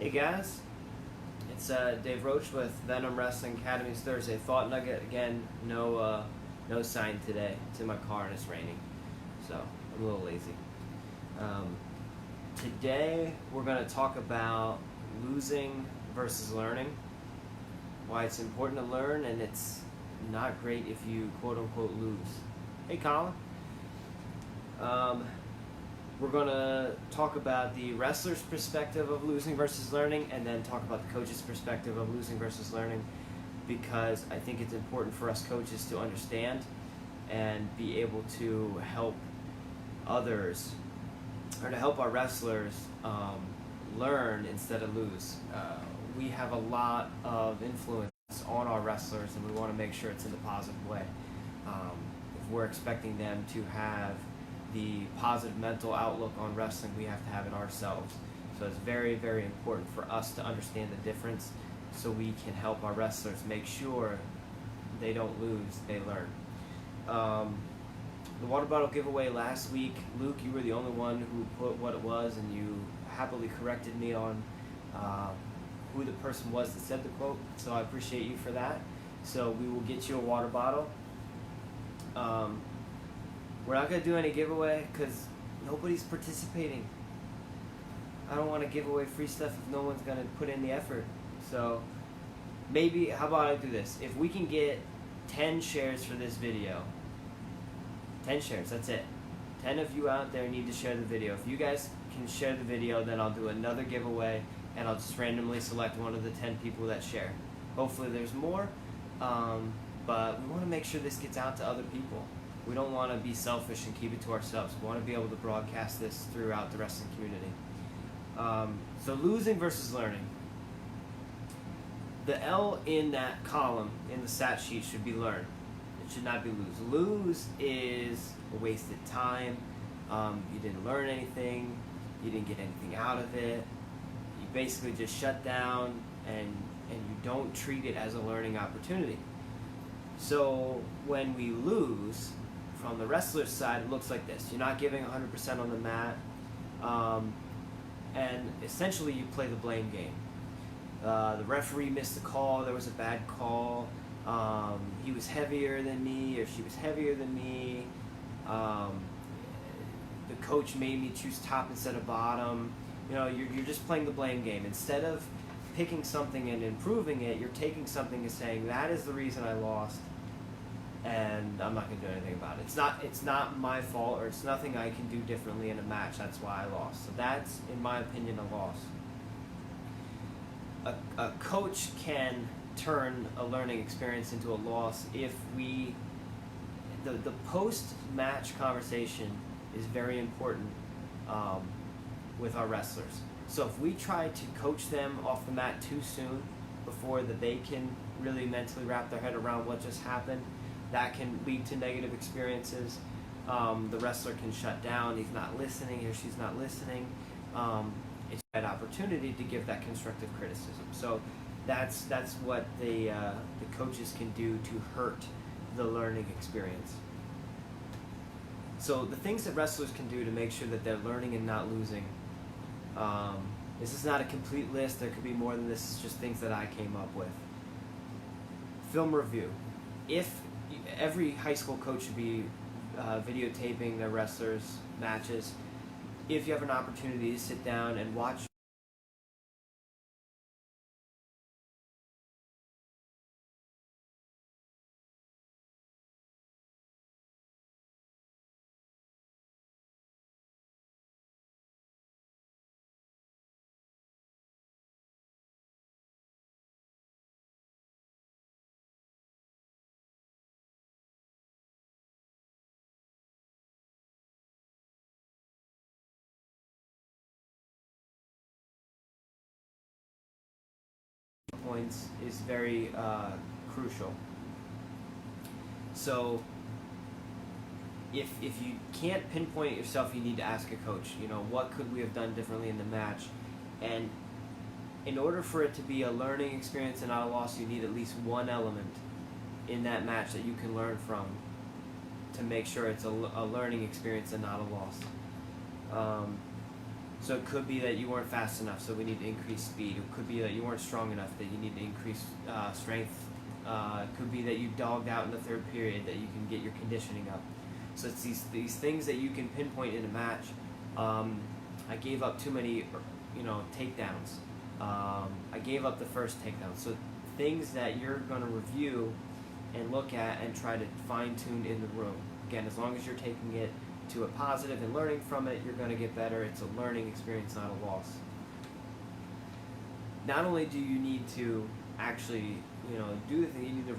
Hey guys, it's Dave Roach with Venom Wrestling Academy's Thursday Thought Nugget. Again, no sign today. It's in my car and it's raining, so I'm a little lazy. Today we're going to talk about losing versus learning, why it's important to learn and it's not great if you quote-unquote lose. Hey Colin. We're going to talk about the wrestler's perspective of losing versus learning, and then talk about the coach's perspective of losing versus learning, because I think it's important for us coaches to understand and be able to help others, or to help our wrestlers learn instead of lose. We have a lot of influence on our wrestlers, and we want to make sure it's in a positive way. If we're expecting them to have the positive mental outlook on wrestling, we have to have it ourselves. So it's very, very important for us to understand the difference so we can help our wrestlers make sure they don't lose, they learn. The water bottle giveaway last week, Luke, you were the only one who put what it was, and you happily corrected me on who the person was that said the quote, so I appreciate you for that. So we will get you a water bottle. We're not going to do any giveaway because nobody's participating. I don't want to give away free stuff if no one's going to put in the effort. So maybe, how about I do this? If we can get 10 shares for this video, 10 shares, that's it. 10 of you out there need to share the video. If you guys can share the video, then I'll do another giveaway, and I'll just randomly select one of the 10 people that share. Hopefully there's more, but we want to make sure this gets out to other people. We don't want to be selfish and keep it to ourselves. We want to be able to broadcast this throughout the wrestling community. So losing versus learning. The L in that column in the stat sheet should be learn. It should not be lose. Lose is a wasted time. You didn't learn anything. You didn't get anything out of it. You basically just shut down, and you don't treat it as a learning opportunity. So when we lose, from the wrestler's side, it looks like this. You're not giving 100% on the mat, and essentially you play the blame game. The referee missed a call, there was a bad call, he was heavier than me, or she was heavier than me, the coach made me choose top instead of bottom. You know, you're just playing the blame game. Instead of picking something and improving it, you're taking something and saying, that is the reason I lost, and I'm not going to do anything about it. It's not my fault, or it's nothing I can do differently in a match. That's why I lost. So that's, in my opinion, a loss. A coach can turn a learning experience into a loss if the post-match conversation is very important with our wrestlers. So if we try to coach them off the mat too soon, before that they can really mentally wrap their head around what just happened, that can lead to negative experiences. The wrestler can shut down. He's not listening, or she's not listening. It's an opportunity to give that constructive criticism. So that's what the coaches can do to hurt the learning experience. So the things that wrestlers can do to make sure that they're learning and not losing. This is not a complete list. There could be more than this. It's just things that I came up with. Film review. Every high school coach should be videotaping their wrestlers' matches. If you have an opportunity to sit down and watch points is very crucial. So if you can't pinpoint it yourself, you need to ask a coach, you know, what could we have done differently in the match? And in order for it to be a learning experience and not a loss, you need at least one element in that match that you can learn from to make sure it's a learning experience and not a loss. So it could be that you weren't fast enough, so we need to increase speed. It could be that you weren't strong enough, that you need to increase strength. It could be that you dogged out in the third period, that you can get your conditioning up. So it's these things that you can pinpoint in a match. I gave up too many, takedowns. I gave up the first takedown. So things that you're going to review and look at and try to fine-tune in the room. Again, as long as you're taking it to a positive and learning from it, you're going to get better. It's a learning experience, not a loss. Not only do you need to actually, do the thing, you need to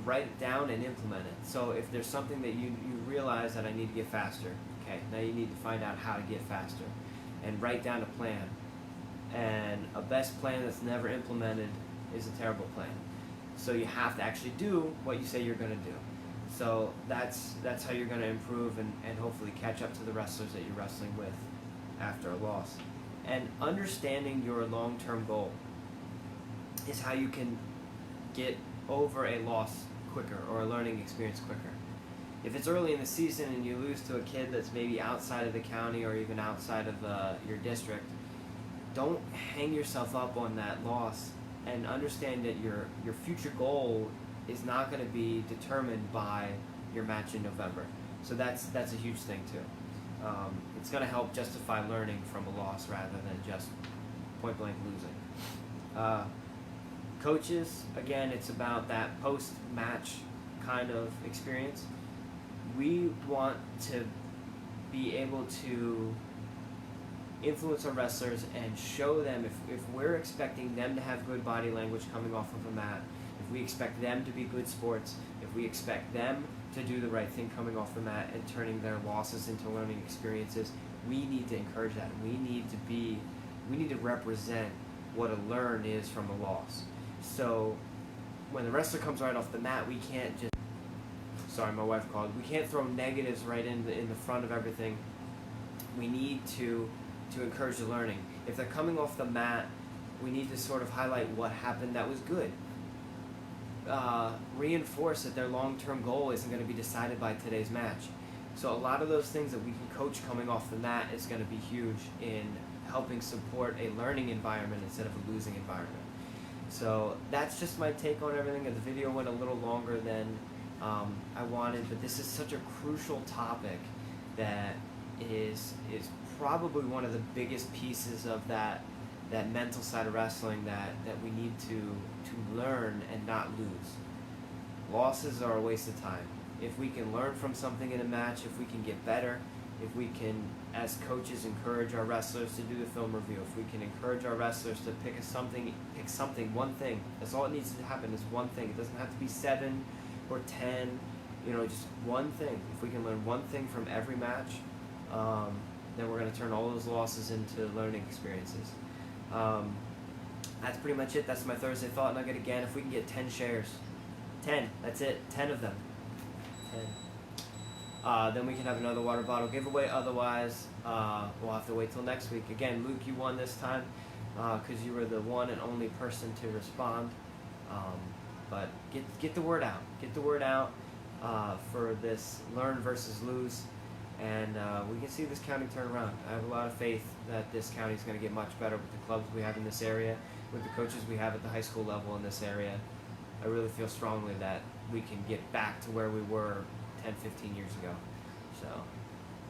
write it down and implement it. So if there's something that you realize that I need to get faster, okay, now you need to find out how to get faster and write down a plan. And a best plan that's never implemented is a terrible plan. So you have to actually do what you say you're going to do. So that's how you're going to improve and hopefully catch up to the wrestlers that you're wrestling with after a loss. And understanding your long-term goal is how you can get over a loss quicker or a learning experience quicker. If it's early in the season and you lose to a kid that's maybe outside of the county or even outside of your district, don't hang yourself up on that loss, and understand that your future goal is not going to be determined by your match in November. So that's a huge thing too. It's going to help justify learning from a loss rather than just point blank losing. Coaches, again, it's about that post-match kind of experience. We want to be able to influence our wrestlers and show them if we're expecting them to have good body language coming off of a mat, if we expect them to be good sports, if we expect them to do the right thing coming off the mat and turning their losses into learning experiences, we need to encourage that. We need to represent what a learn is from a loss. So when the wrestler comes right off the mat, we can't just, sorry, my wife called, we can't throw negatives right in the front of everything. We need to encourage the learning. If they're coming off the mat, we need to sort of highlight what happened that was good. Reinforce that their long-term goal isn't going to be decided by today's match. So a lot of those things that we can coach coming off the mat is going to be huge in helping support a learning environment instead of a losing environment. So that's just my take on everything. The video went a little longer than I wanted, but this is such a crucial topic that is probably one of the biggest pieces of that mental side of wrestling that we need to learn and not lose. Losses are a waste of time. If we can learn from something in a match, if we can get better, if we can, as coaches, encourage our wrestlers to do the film review, if we can encourage our wrestlers to pick something, one thing. That's all it needs to happen is one thing. It doesn't have to be 7 or 10, just one thing. If we can learn one thing from every match, then we're going to turn all those losses into learning experiences. That's pretty much it. That's my Thursday Thought Nugget. Again, if we can get 10 shares, 10, that's it, 10 of them. 10. Then we can have another water bottle giveaway. Otherwise, we'll have to wait till next week. Again, Luke, you won this time because you were the one and only person to respond. But get the word out. Get the word out for this learn versus lose. And we can see this county turn around. I have a lot of faith that this county is going to get much better with the clubs we have in this area, with the coaches we have at the high school level in this area. I really feel strongly that we can get back to where we were 10, 15 years ago. So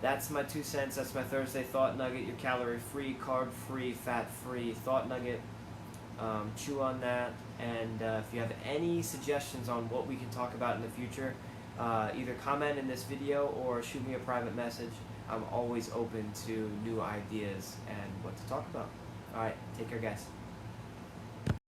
that's my 2 cents. That's my Thursday Thought Nugget, your calorie-free, carb-free, fat-free Thought Nugget. Chew on that. And if you have any suggestions on what we can talk about in the future, either comment in this video or shoot me a private message. I'm always open to new ideas and what to talk about. All right, take care, guys.